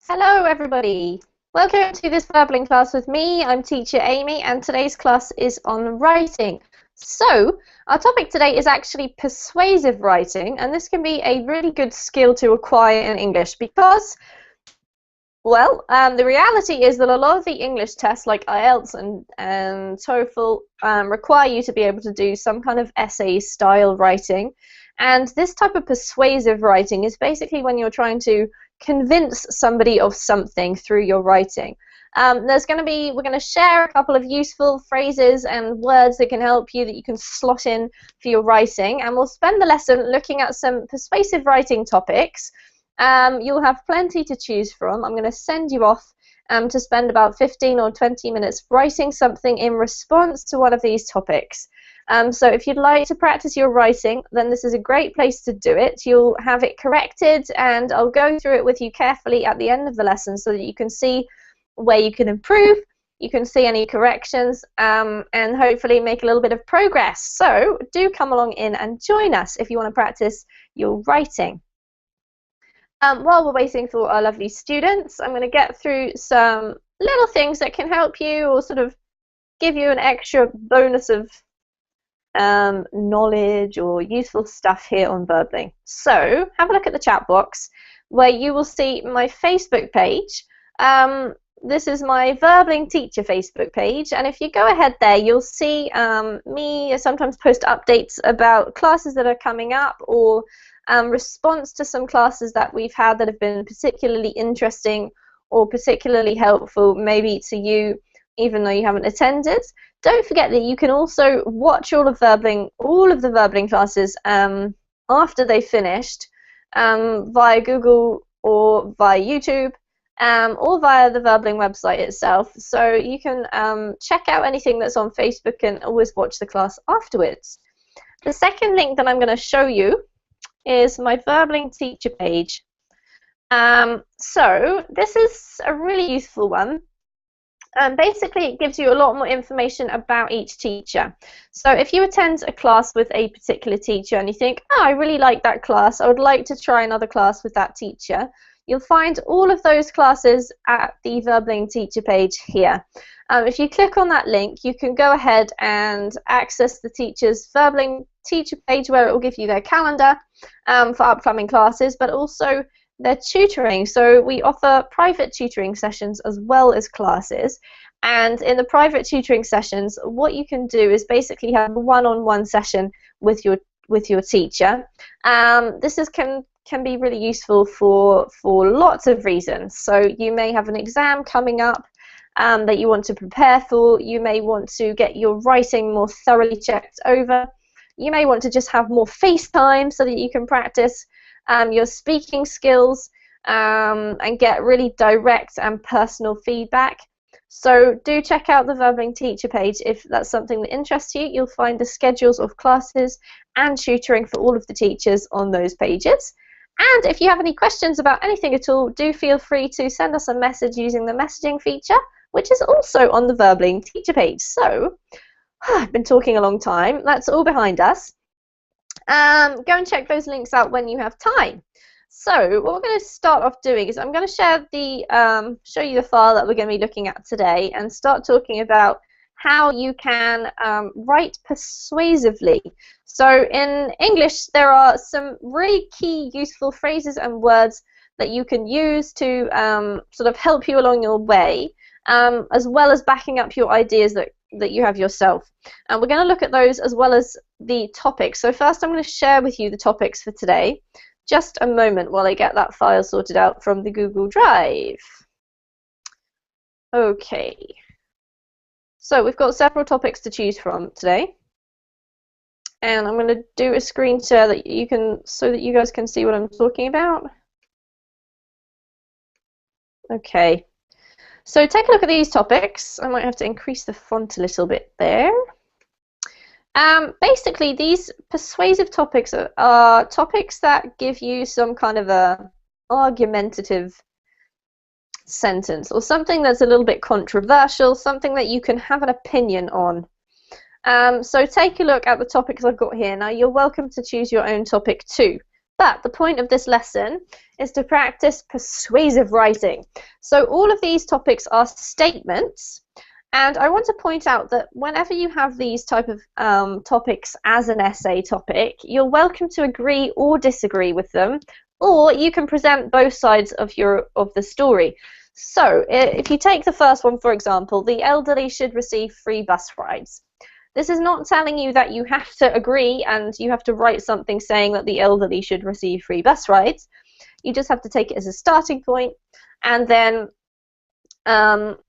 Hello everybody! Welcome to this Verbling class with me. I'm teacher Amy and today's class is on writing. So, our topic today is actually persuasive writing, and this can be a really good skill to acquire in English because, well, the reality is that a lot of the English tests like IELTS and TOEFL require you to be able to do some kind of essay style writing, and this type of persuasive writing is basically when you're trying to convince somebody of something through your writing. We're going to share a couple of useful phrases and words that can help you that you can slot in for your writing, and we'll spend the lesson looking at some persuasive writing topics. You'll have plenty to choose from. I'm going to send you off to spend about 15 or 20 minutes writing something in response to one of these topics. So if you'd like to practice your writing, then this is a great place to do it. You'll have it corrected, and I'll go through it with you carefully at the end of the lesson so that you can see where you can improve, you can see any corrections, and hopefully make a little bit of progress. So do come along in and join us if you want to practice your writing. While we're waiting for our lovely students, I'm going to get through some little things that can help you or sort of give you an extra bonus of knowledge or useful stuff here on Verbling. So have a look at the chat box where you will see my Facebook page. This is my Verbling teacher Facebook page, and if you go ahead there, you'll see me sometimes post updates about classes that are coming up or response to some classes that we've had that have been particularly interesting or particularly helpful maybe to you even though you haven't attended. Don't forget that you can also watch all of the Verbling classes after they've finished via Google or via YouTube or via the Verbling website itself. So you can check out anything that's on Facebook and always watch the class afterwards. The second link that I'm going to show you is my Verbling teacher page. So this is a really useful one. Basically, it gives you a lot more information about each teacher. So if you attend a class with a particular teacher and you think, oh, I really like that class, I would like to try another class with that teacher, you'll find all of those classes at the Verbling teacher page here. If you click on that link, you can go ahead and access the teacher's Verbling teacher page where it will give you their calendar for upcoming classes, but also their tutoring. So we offer private tutoring sessions as well as classes, and in the private tutoring sessions what you can do is basically have a one-on-one session with your teacher. This can be really useful for lots of reasons. So you may have an exam coming up that you want to prepare for, you may want to get your writing more thoroughly checked over, you may want to just have more face time so that you can practice your speaking skills and get really direct and personal feedback. So do check out the Verbling teacher page if that's something that interests you. You'll find the schedules of classes and tutoring for all of the teachers on those pages. And if you have any questions about anything at all, do feel free to send us a message using the messaging feature, which is also on the Verbling teacher page. So I've been talking a long time. That's all behind us. Go and check those links out when you have time. So what we're going to start off doing is I'm going to share show you the file that we're going to be looking at today and start talking about how you can write persuasively. So in English there are some really key useful phrases and words that you can use to sort of help you along your way, as well as backing up your ideas that you have yourself. And we're going to look at those as well as the topics. So first I'm going to share with you the topics for today. Just a moment while I get that file sorted out from the Google Drive. Okay. So we've got several topics to choose from today. And I'm going to do a screen share so that you guys can see what I'm talking about. Okay. So take a look at these topics. I might have to increase the font a little bit there. Basically, these persuasive topics are topics that give you some kind of a argumentative sentence or something that's a little bit controversial, something that you can have an opinion on. So take a look at the topics I've got here. Now, you're welcome to choose your own topic too. But the point of this lesson is to practice persuasive writing. So all of these topics are statements, and I want to point out that whenever you have these type of topics as an essay topic, you're welcome to agree or disagree with them, or you can present both sides of the story. So if you take the first one, for example, the elderly should receive free bus rides. This is not telling you that you have to agree and you have to write something saying that the elderly should receive free bus rides. You just have to take it as a starting point, and then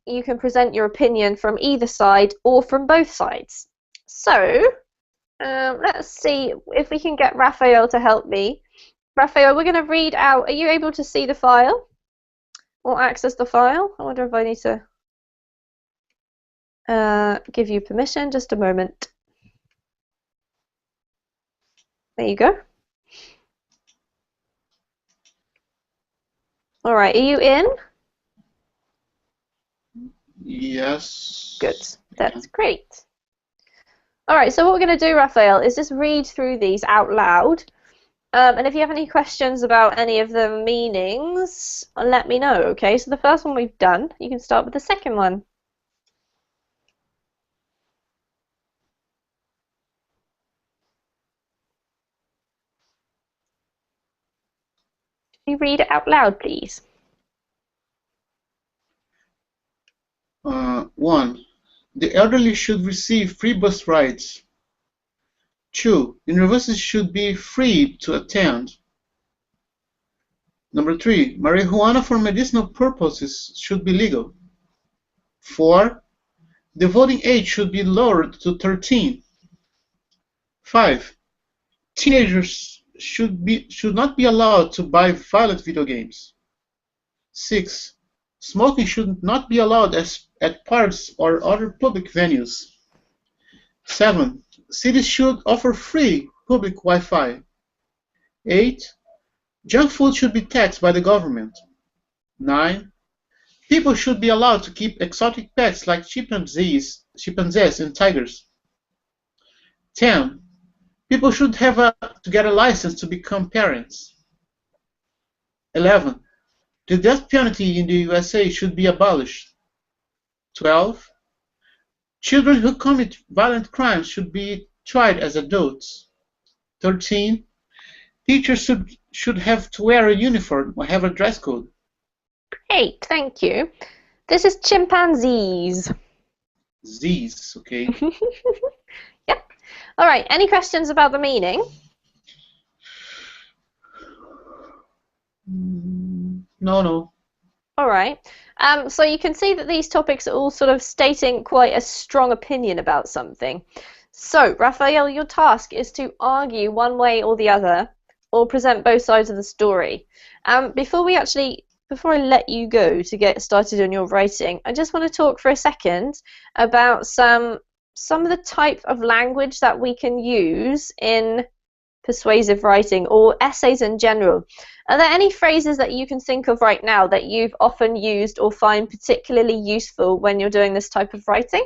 you can present your opinion from either side or from both sides. So let's see if we can get Raphael to help me. Raphael, we're going to read out. Are you able to see the file or access the file? I wonder if I need to give you permission. Just a moment. There you go. All right, are you in? Yes. Good. That's great. All right, so what we're going to do, Raphael, is just read through these out loud. And if you have any questions about any of the meanings, let me know, okay? So the first one we've done, you can start with the second one. Can you read it out loud, please? 1. The elderly should receive free bus rides. 2. Universities should be free to attend. Number 3. Marijuana for medicinal purposes should be legal. 4. The voting age should be lowered to 13. 5. Teenagers should not be allowed to buy violent video games. 6. Smoking should not be allowed at parks or other public venues. 7. Cities should offer free public Wi-Fi. 8. Junk food should be taxed by the government. 9. People should be allowed to keep exotic pets like chimpanzees and tigers. 10. People should have to get a license to become parents. 11. The death penalty in the USA should be abolished. 12. Children who commit violent crimes should be tried as adults. 13. Teachers should have to wear a uniform or have a dress code. Great, thank you. This is chimpanzees. Z's, okay. Yep. All right, any questions about the meaning? No. All right. So you can see that these topics are all sort of stating quite a strong opinion about something. So, Raphael, your task is to argue one way or the other, or present both sides of the story. Before I let you go to get started on your writing, I just want to talk for a second about some of the type of language that we can use in persuasive writing or essays in general. Are there any phrases that you can think of right now that you've often used or find particularly useful when you're doing this type of writing?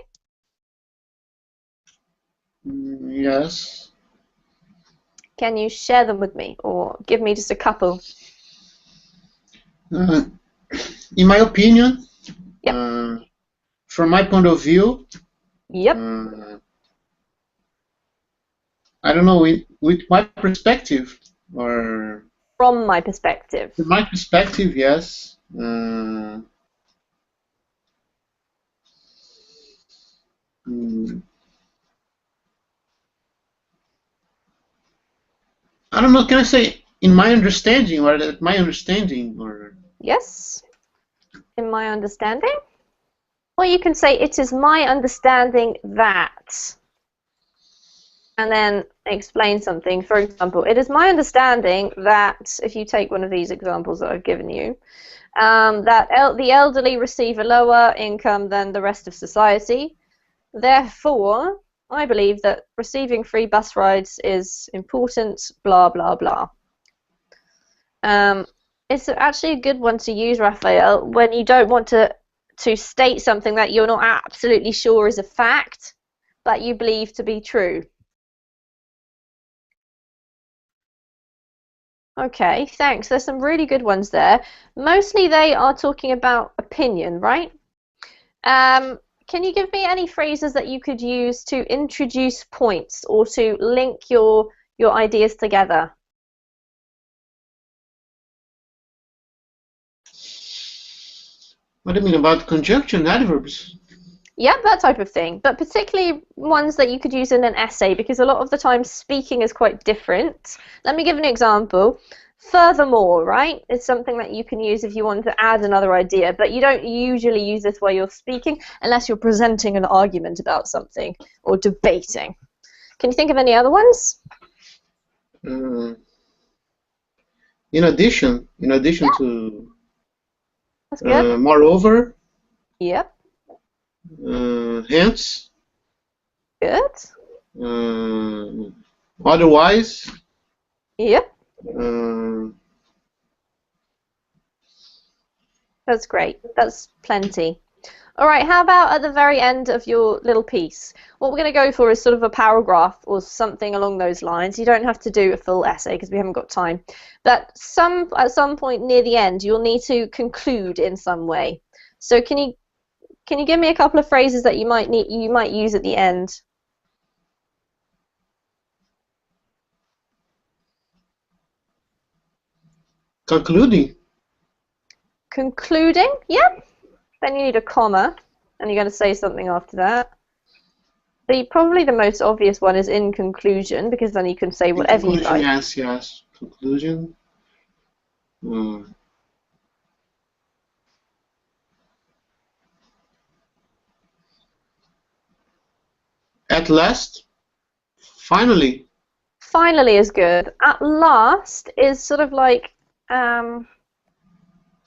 Yes. Can you share them with me or give me just a couple? In my opinion, Yep. From my point of view, Yep. I don't know, with my perspective, or From my perspective. from my perspective, yes. I don't know, can I say in my understanding, or that my understanding, or... Yes, in my understanding. Or you can say, it is my understanding that, and then explain something. For example, it is my understanding that, if you take one of these examples that I've given you, that the elderly receive a lower income than the rest of society. Therefore, I believe that receiving free bus rides is important, blah, blah, blah. It's actually a good one to use, Raphael, when you don't want to state something that you're not absolutely sure is a fact, but you believe to be true. Okay, thanks. There's some really good ones there. Mostly they are talking about opinion, right? Can you give me any phrases that you could use to introduce points or to link your ideas together? What do you mean about conjunction adverbs? Yeah, that type of thing, but particularly ones that you could use in an essay because a lot of the time speaking is quite different. Let me give an example. Furthermore, right, is something that you can use if you want to add another idea, but you don't usually use this while you're speaking unless you're presenting an argument about something or debating. Can you think of any other ones? Uh, in addition Yeah, to, that's good. moreover, Yep, hence, good. uh, otherwise, Yep, uh, that's great. That's plenty. All right, how about at the very end of your little piece? What we're going to go for is sort of a paragraph or something along those lines. You don't have to do a full essay because we haven't got time. But at some point near the end, you'll need to conclude in some way. So can you give me a couple of phrases that you might use at the end? concluding. Concluding? Yep. Then you need a comma, and you're going to say something after that. Probably the most obvious one is in conclusion, because then you can say In whatever you conclusion, like. yes. Conclusion. Uh, at last, finally. Finally is good. At last is sort of like um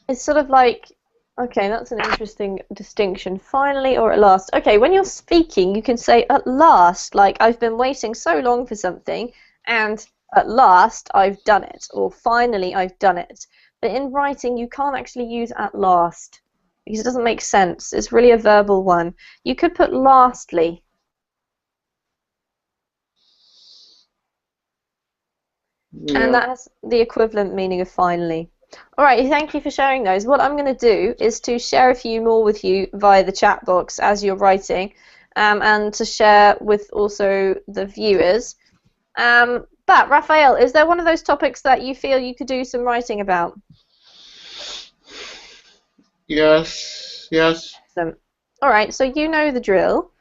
it's sort of like okay, that's an interesting distinction. Finally or at last. Okay, when you're speaking, you can say at last, like I've been waiting so long for something and at last I've done it or finally I've done it. But in writing you can't actually use at last because it doesn't make sense. It's really a verbal one. You could put lastly. And Yeah. that has the equivalent meaning of finally. All right, thank you for sharing those. What I'm going to do is to share a few more with you via the chat box as you're writing, and to share with also the viewers. But Raphael, is there one of those topics that you feel you could do some writing about? Yes. Yes. All right, so you know the drill.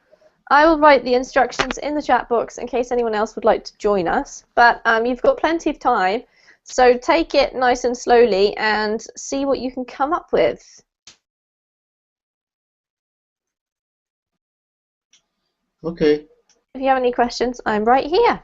I will write the instructions in the chat box in case anyone else would like to join us. But you've got plenty of time, so take it nice and slowly and see what you can come up with. Okay. If you have any questions, I'm right here.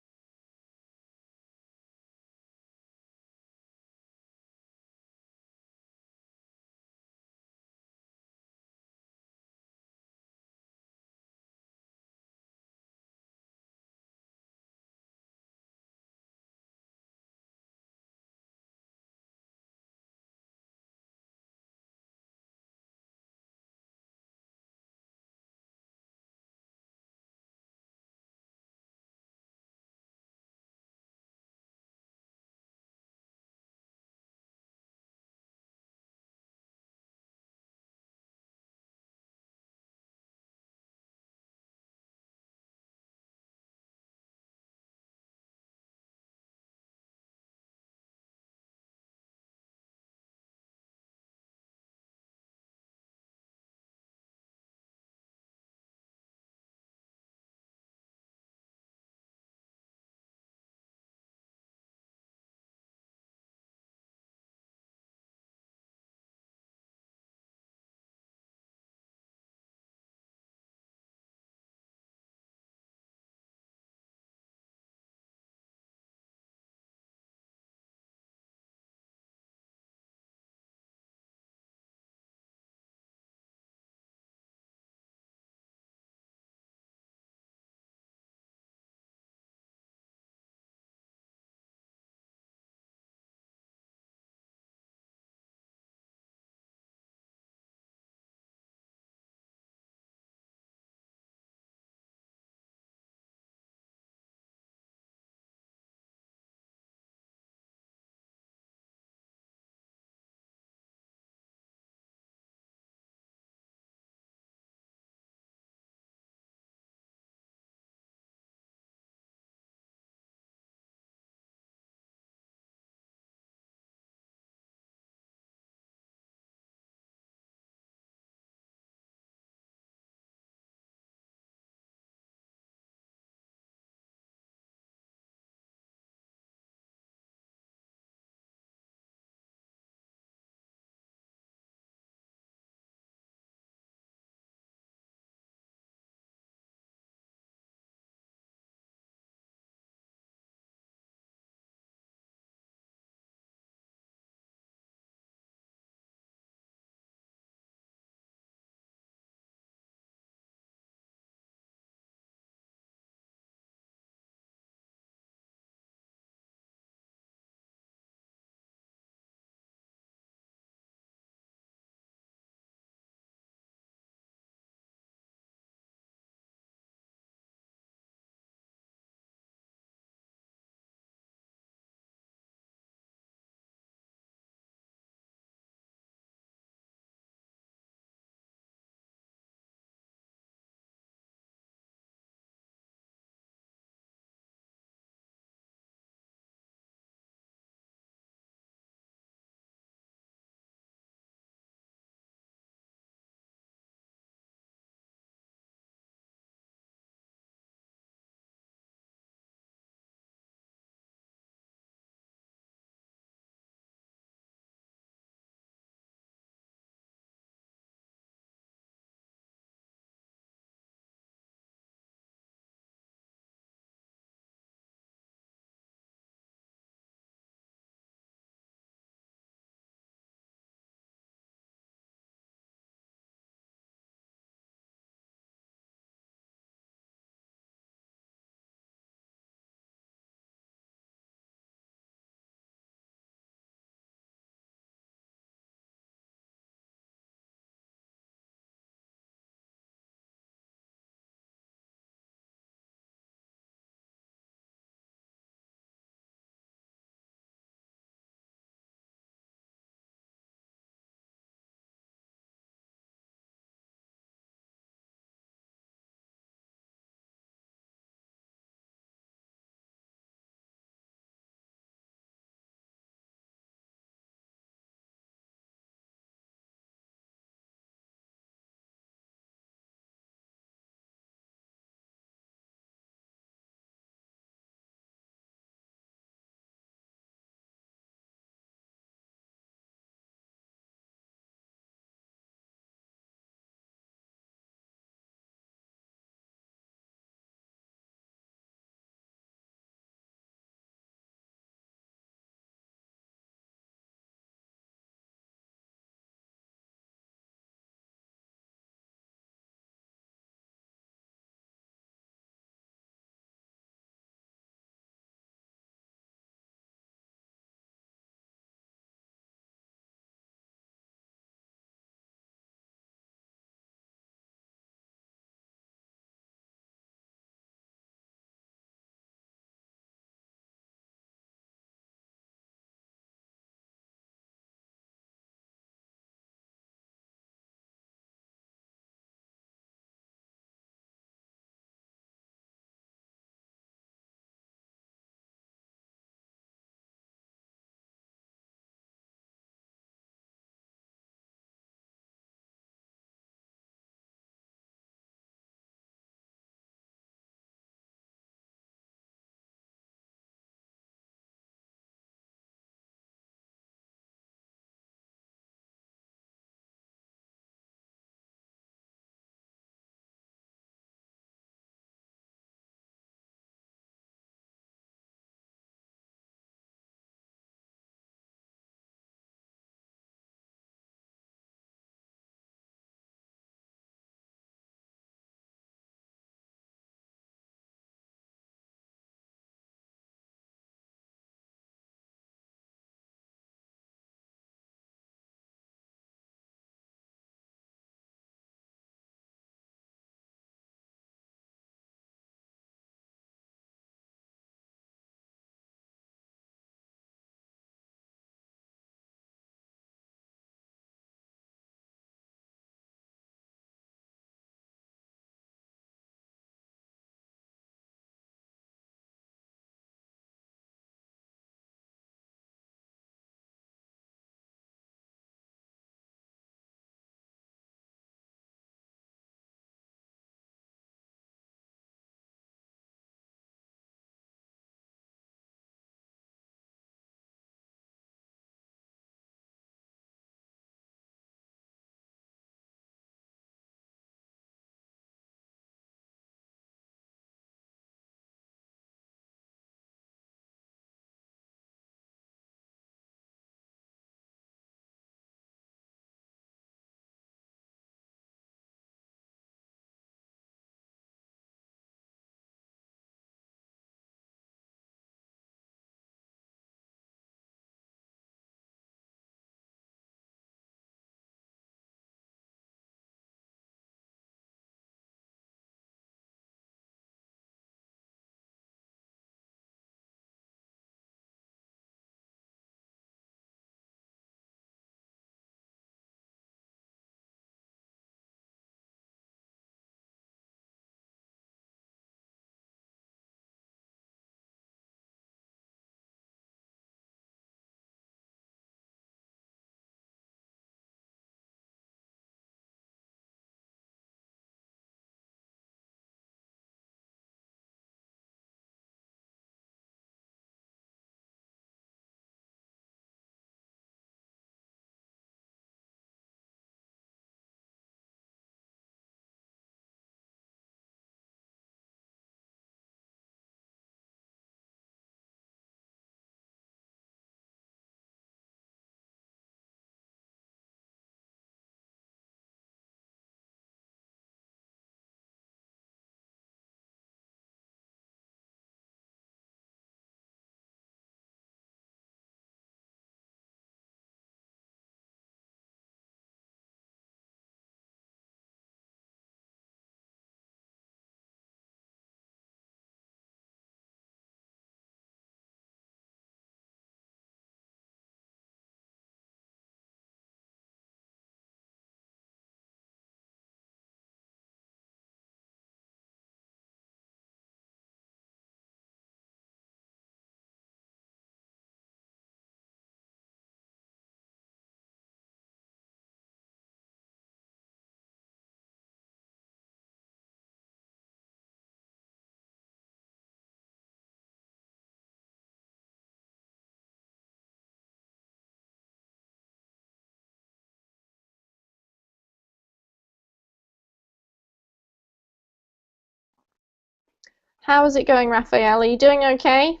How is it going, Raphael? Are you doing okay?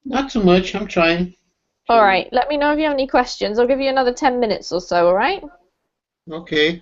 Not too much. I'm trying All to. right, let me know if you have any questions. I'll give you another 10 minutes or so, all right? Okay.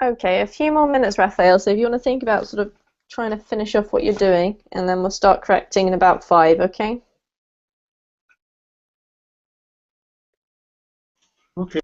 Okay, a few more minutes, Raphael. So if you want to think about sort of trying to finish off what you're doing, and then we'll start correcting in about 5, okay? Okay.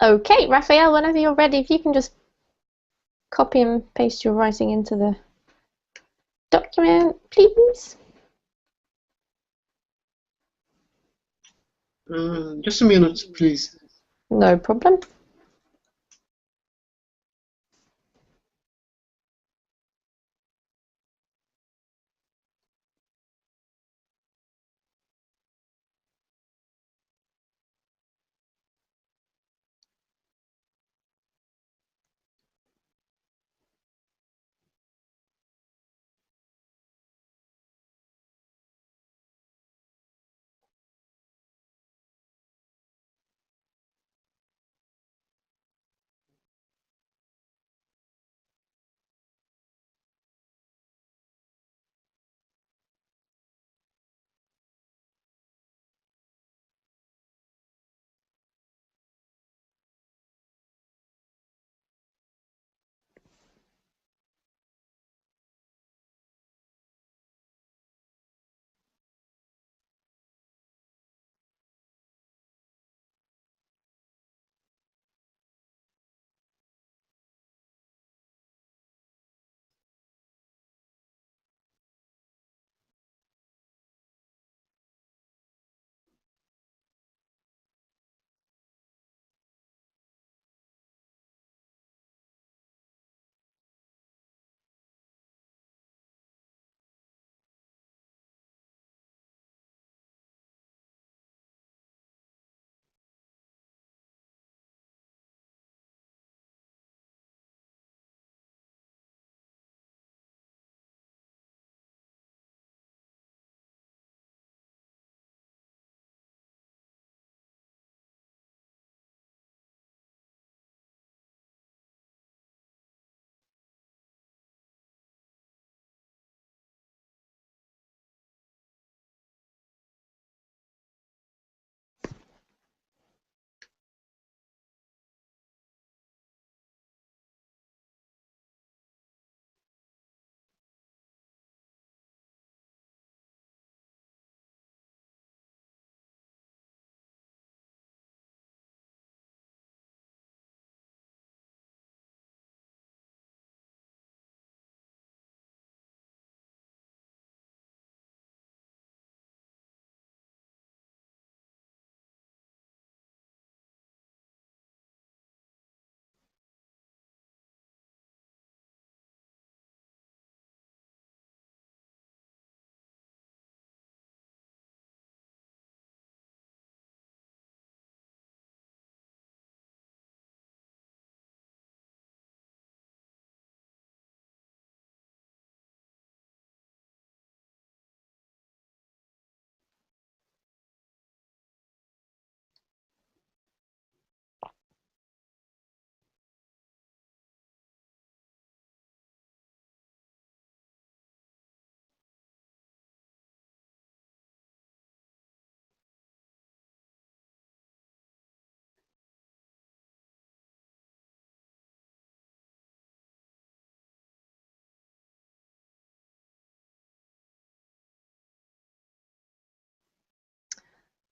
Okay, Raphael, whenever you're ready, if you can just copy and paste your writing into the document, please. Just a minute, please. No problem.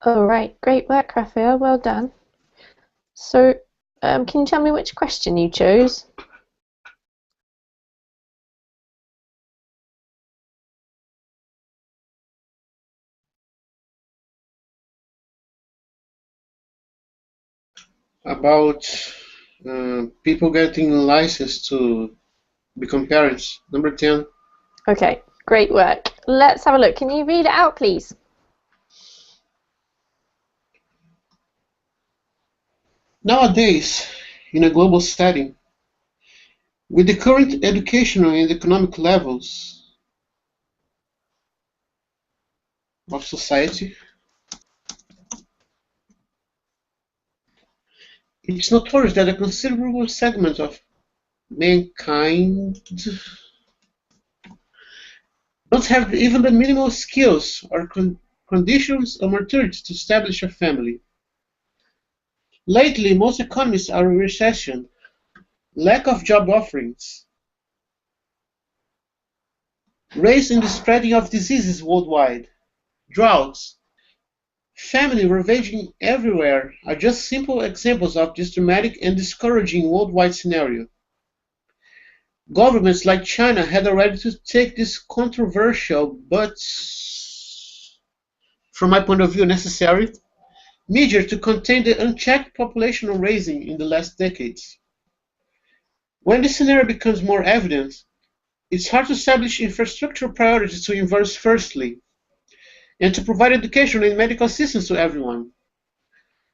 All right, great work, Raphael. Well done. So, can you tell me which question you chose? About people getting licensed to become parents. Number 10. Okay, great work. Let's have a look. Can you read it out, please? Nowadays, in a global setting, with the current educational and economic levels of society, it's notorious that a considerable segment of mankind don't have even the minimal skills or conditions or maturity to establish a family. Lately, most economies are in recession, lack of job offerings, rise in the spreading of diseases worldwide, droughts, family ravaging everywhere are just simple examples of this dramatic and discouraging worldwide scenario. Governments like China had already to take this controversial but, from my point of view, necessary measure to contain the unchecked population raising in the last decades. When this scenario becomes more evident, it's hard to establish infrastructural priorities to invest firstly, and to provide education and medical assistance to everyone.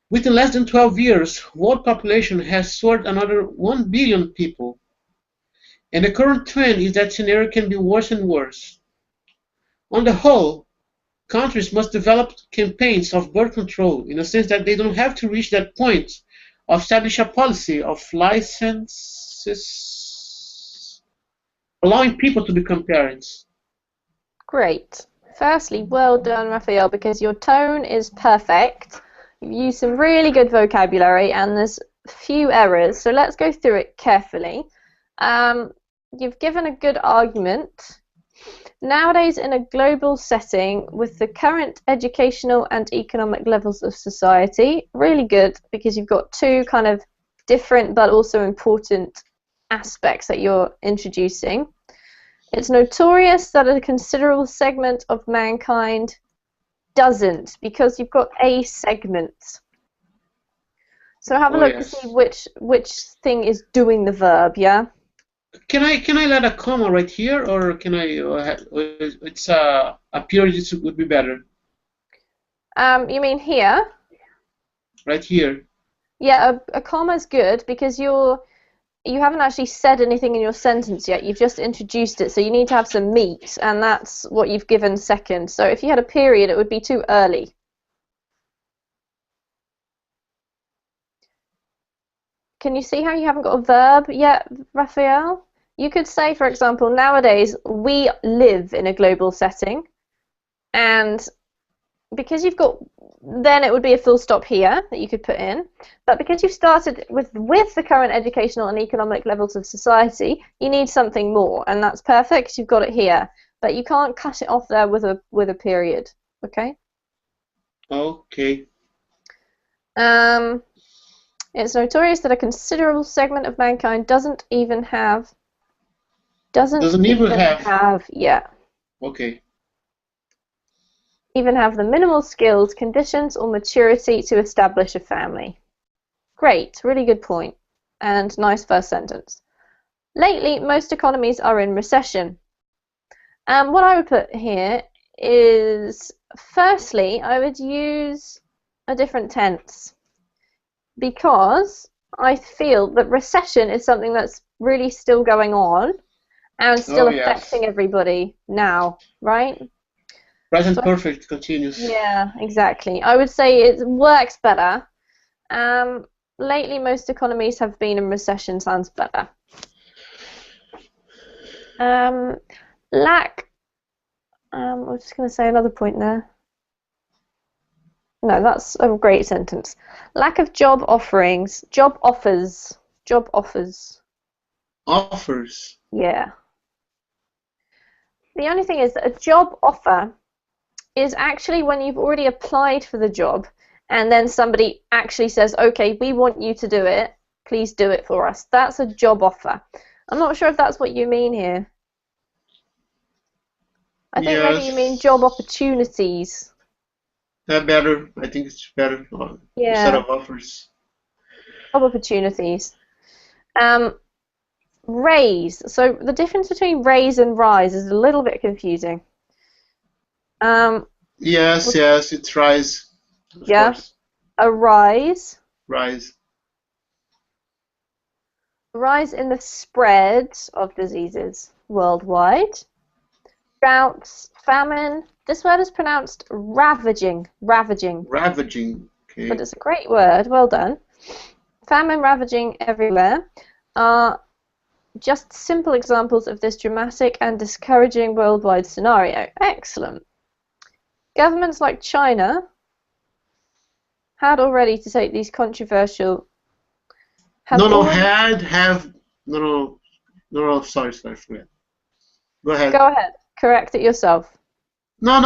Within less than 12 years, world population has soared another 1 billion people, and the current trend is that scenario can be worse and worse. On the whole, countries must develop campaigns of birth control in a sense that they don't have to reach that point of establish a policy of licenses allowing people to become parents. Great. Firstly, well done, Raphael, because your tone is perfect. You've used some really good vocabulary and there's few errors, so let's go through it carefully. You've given a good argument. Nowadays, in a global setting, with the current educational and economic levels of society, really good because you've got two kind of different but also important aspects that you're introducing. It's notorious that a considerable segment of mankind doesn't, because you've got a segment. So have a look to see which thing is doing the verb, yeah? Can I let a comma right here, or can I? It's a period would be better. You mean here? Right here. Yeah, a comma is good because you haven't actually said anything in your sentence yet. You've just introduced it, so you need to have some meat, and that's what you've given second. So if you had a period, it would be too early. Can you see how you haven't got a verb yet, Raphael? You could say, for example, nowadays we live in a global setting, and because you've got, then it would be a full stop here that you could put in. But because you've started with the current educational and economic levels of society, you need something more, and that's perfect. You've got it here, but you can't cut it off there with a period. Okay. Okay. It's notorious that a considerable segment of mankind doesn't even have. Yeah. Okay. Even have the minimal skills, conditions, or maturity to establish a family. Great, really good point, and nice first sentence. Lately, most economies are in recession. What I would put here is, firstly, I would use a different tense, because I feel that recession is something that's really still going on and still affecting everybody now, right? Present perfect continuous. Yeah, exactly. I would say it works better. Lately, most economies have been in recession. Sounds better. Lack. I'm just going to say another point there. No, that's a great sentence. Lack of job offerings. Job offers. Job offers. Offers. Yeah. The only thing is that a job offer is actually when you've already applied for the job and then somebody actually says, okay, we want you to do it, please do it for us. That's a job offer. I'm not sure if that's what you mean here. I think maybe you mean job opportunities. That better. I think it's better instead of offers. Job opportunities. Raise. So the difference between raise and rise is a little bit confusing. Yes, it's rise. Of course. A rise. Rise. Rise in the spread of diseases worldwide. Droughts, famine. This word is pronounced ravaging. Ravaging. Ravaging. Okay. But it's a great word. Well done. Famine ravaging everywhere are just simple examples of this dramatic and discouraging worldwide scenario. Excellent. Governments like China had already to take these controversial. Sorry, forget. Go ahead. Go ahead. Correct it yourself. No.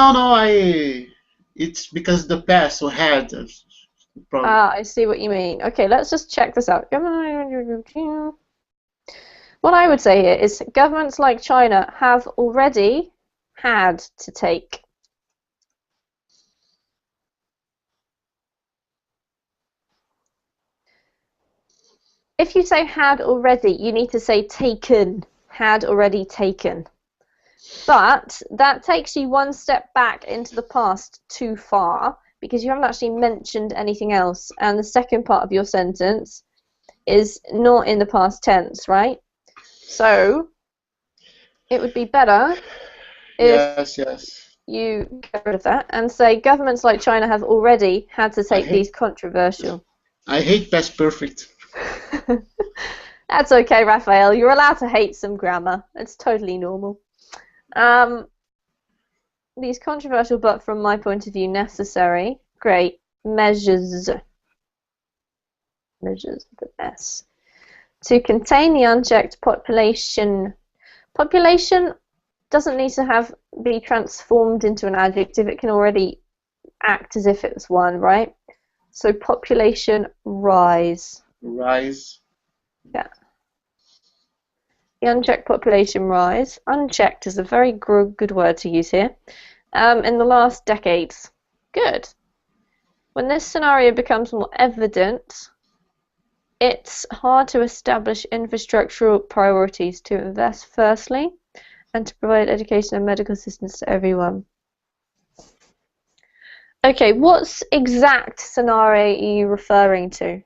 It's because the past, so had. I see what you mean. Okay, let's just check this out. What I would say here is governments like China have already had to take. If you say had already, you need to say taken. Had already taken. But that takes you one step back into the past too far because you haven't actually mentioned anything else. And the second part of your sentence is not in the past tense, right? So it would be better if you get rid of that and say governments like China have already had to take these controversial. I hate past perfect. That's okay, Raphael. You're allowed to hate some grammar. It's totally normal. These controversial, but from my point of view, necessary. Great. Measures. Measures with an S. To contain the unchecked population. Population doesn't need to be transformed into an adjective. It can already act as if it's one, right? So population rise. Rise. Yeah. The unchecked population rise. Unchecked is a very good word to use here. In the last decades. Good. When this scenario becomes more evident, it's hard to establish infrastructural priorities to invest firstly and to provide education and medical assistance to everyone. Okay, what exact scenario are you referring to?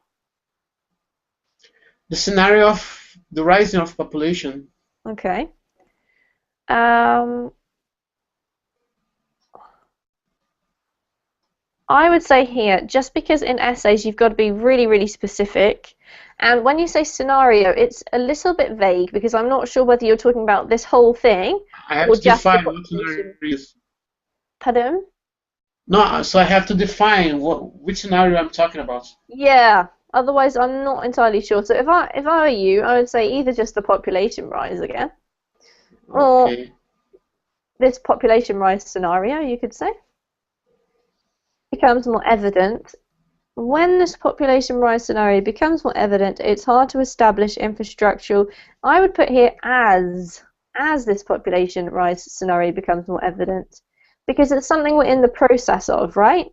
The scenario of the rising of population. Okay. I would say here, just because in essays you've got to be really, really specific, and when you say scenario, it's a little bit vague because I'm not sure whether you're talking about this whole thing I have or to just define what scenario is. Pardon? No, so I have to define which scenario I'm talking about. Yeah. Otherwise, I'm not entirely sure. So if I were you, I would say either just the population rise again, or this population rise scenario, you could say, becomes more evident. When this population rise scenario becomes more evident, it's hard to establish infrastructural. I would put here as this population rise scenario becomes more evident, because it's something we're in the process of, right?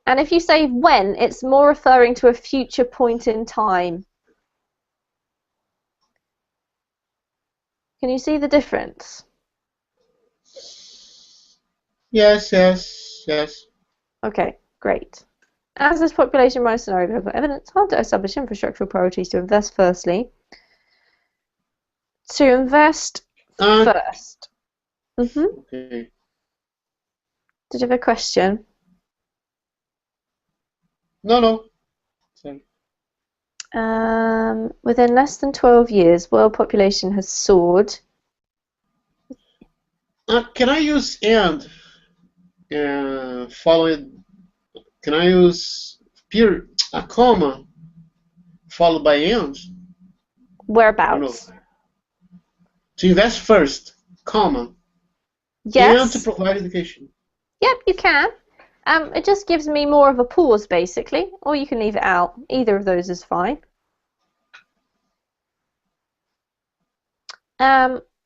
And if you say when, it's more referring to a future point in time. Can you see the difference? Yes. Okay, great. As this population rise scenario becomes more evident, it's hard to establish infrastructural priorities to invest firstly. To invest first. Okay. Did you have a question? No. Sorry. Within less than 12 years, world population has soared. Can I use and followed? Can I use a comma followed by and? Whereabouts? To invest first, comma. Yes. And to provide education. Yep, you can. It just gives me more of a pause, basically, or you can leave it out. Either of those is fine.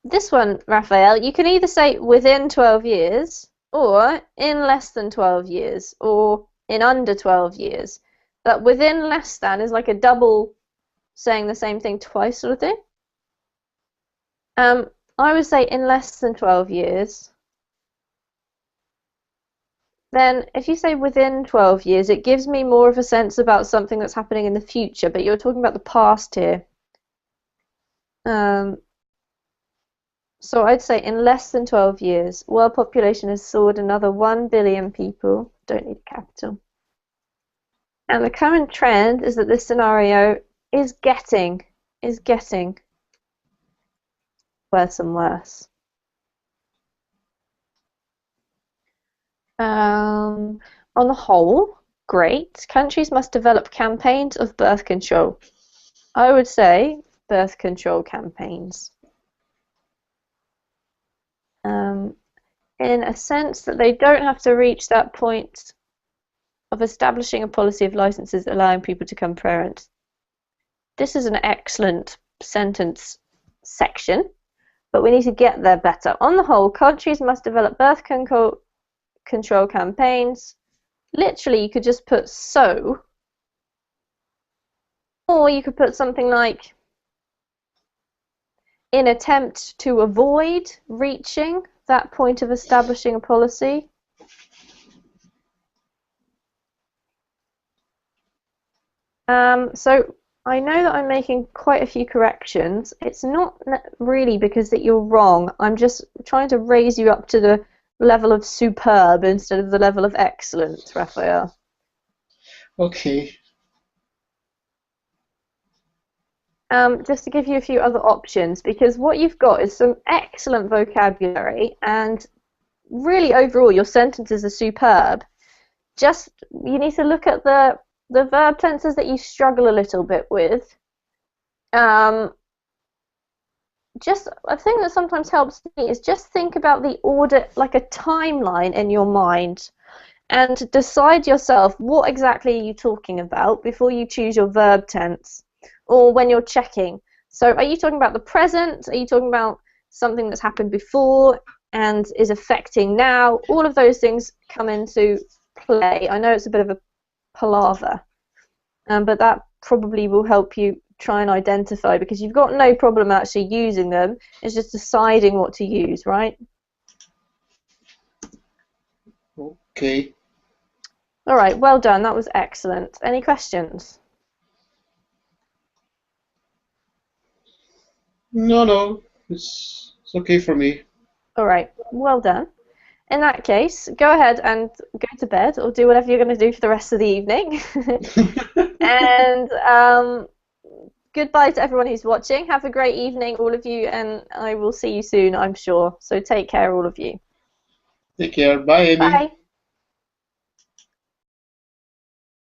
This one, Raphael, you can either say within 12 years, or in less than 12 years, or in under 12 years. But within less than is like a double saying the same thing twice sort of thing. I would say in less than 12 years. Then if you say within 12 years, it gives me more of a sense about something that's happening in the future, but you're talking about the past here. So I'd say in less than 12 years, world population has soared another 1 billion people. Don't need a capital. And the current trend is that this scenario is getting worse and worse. On the whole, great. Countries must develop campaigns of birth control. I would say birth control campaigns. In a sense that they don't have to reach that point of establishing a policy of licenses allowing people to become parents. This is an excellent sentence section, but we need to get there better. On the whole, countries must develop birth control campaigns. Literally, you could just put so, or you could put something like in attempt to avoid reaching that point of establishing a policy. So I know that I'm making quite a few corrections. It's not really because that you're wrong. I'm just trying to raise you up to the level of superb instead of the level of excellent, Raphael. Okay. Just to give you a few other options, because what you've got is some excellent vocabulary, and really overall your sentences are superb. Just you need to look at the verb tenses that you struggle a little bit with. Just a thing that sometimes helps me is just think about the order, like a timeline in your mind, and decide yourself what exactly are you talking about before you choose your verb tense, or when you're checking. So are you talking about the present? Are you talking about something that's happened before and is affecting now? All of those things come into play. I know it's a bit of a palaver, but that probably will help you try and identify, because you've got no problem actually using them. It's just deciding what to use, right? Okay. All right, well done. That was excellent. Any questions? No, it's okay for me. All right, well done. In that case, go ahead and go to bed or do whatever you're going to do for the rest of the evening. And goodbye to everyone who's watching. Have a great evening, all of you, and I will see you soon, I'm sure. So take care, all of you. Take care. Bye, Amy. Bye.